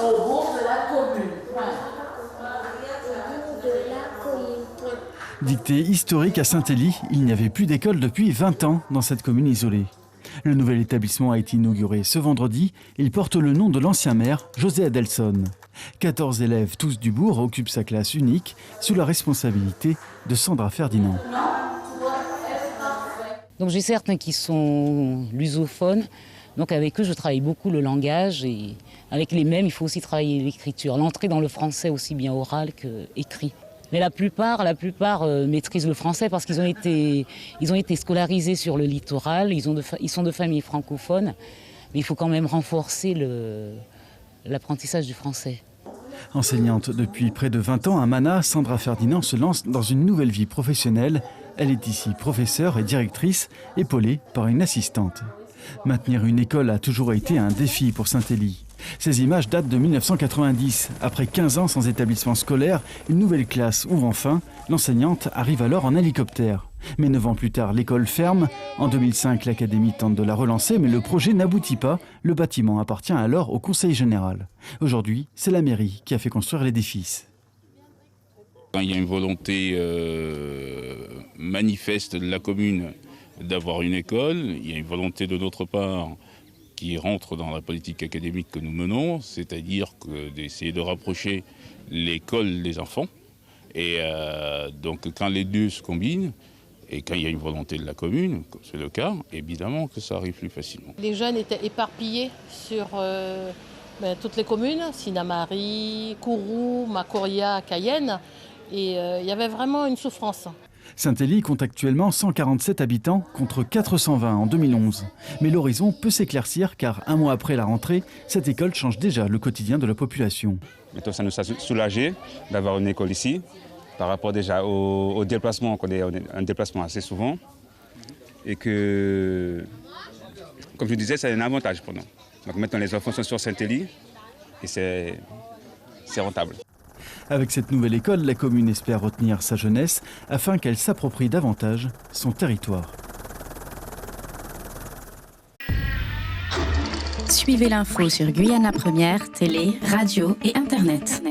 Au bout de la commune. Dictée historique à Saint-Élie, il n'y avait plus d'école depuis 20 ans dans cette commune isolée. Le nouvel établissement a été inauguré ce vendredi. Il porte le nom de l'ancien maire, José Adelson. 14 élèves, tous du bourg, occupent sa classe unique sous la responsabilité de Sandra Ferdinand. Donc j'ai certains qui sont lusophones. Donc avec eux, je travaille beaucoup le langage et avec les mêmes, il faut aussi travailler l'écriture. L'entrée dans le français aussi bien oral qu'écrit. Mais la plupart maîtrisent le français parce qu'ils ont été scolarisés sur le littoral. Ils sont de familles francophones. Mais il faut quand même renforcer l'apprentissage du français. Enseignante depuis près de 20 ans à Mana, Sandra Ferdinand se lance dans une nouvelle vie professionnelle. Elle est ici professeure et directrice, épaulée par une assistante. Maintenir une école a toujours été un défi pour Saint-Élie. Ces images datent de 1990. Après 15 ans sans établissement scolaire, une nouvelle classe ouvre enfin. L'enseignante arrive alors en hélicoptère. Mais 9 ans plus tard, l'école ferme. En 2005, l'académie tente de la relancer, mais le projet n'aboutit pas. Le bâtiment appartient alors au Conseil général. Aujourd'hui, c'est la mairie qui a fait construire l'édifice. Il y a une volonté manifeste de la commune d'avoir une école. Il y a une volonté de notre part qui rentre dans la politique académique que nous menons, c'est-à-dire d'essayer de rapprocher l'école des enfants. Et donc quand les deux se combinent, et quand il y a une volonté de la commune, comme c'est le cas, évidemment que ça arrive plus facilement. Les jeunes étaient éparpillés sur toutes les communes, Sinnamary, Kourou, Macoria, Cayenne, et il y avait vraiment une souffrance. Saint-Élie compte actuellement 147 habitants contre 420 en 2011. Mais l'horizon peut s'éclaircir car un mois après la rentrée, cette école change déjà le quotidien de la population. Ça nous a soulagé d'avoir une école ici par rapport déjà au déplacement, qu'on est un déplacement assez souvent. Et que, comme je disais, c'est un avantage pour nous. Donc maintenant les enfants sont sur Saint-Élie et c'est rentable. Avec cette nouvelle école, la commune espère retenir sa jeunesse afin qu'elle s'approprie davantage son territoire. Suivez l'info sur Guyana Première, télé, radio et internet.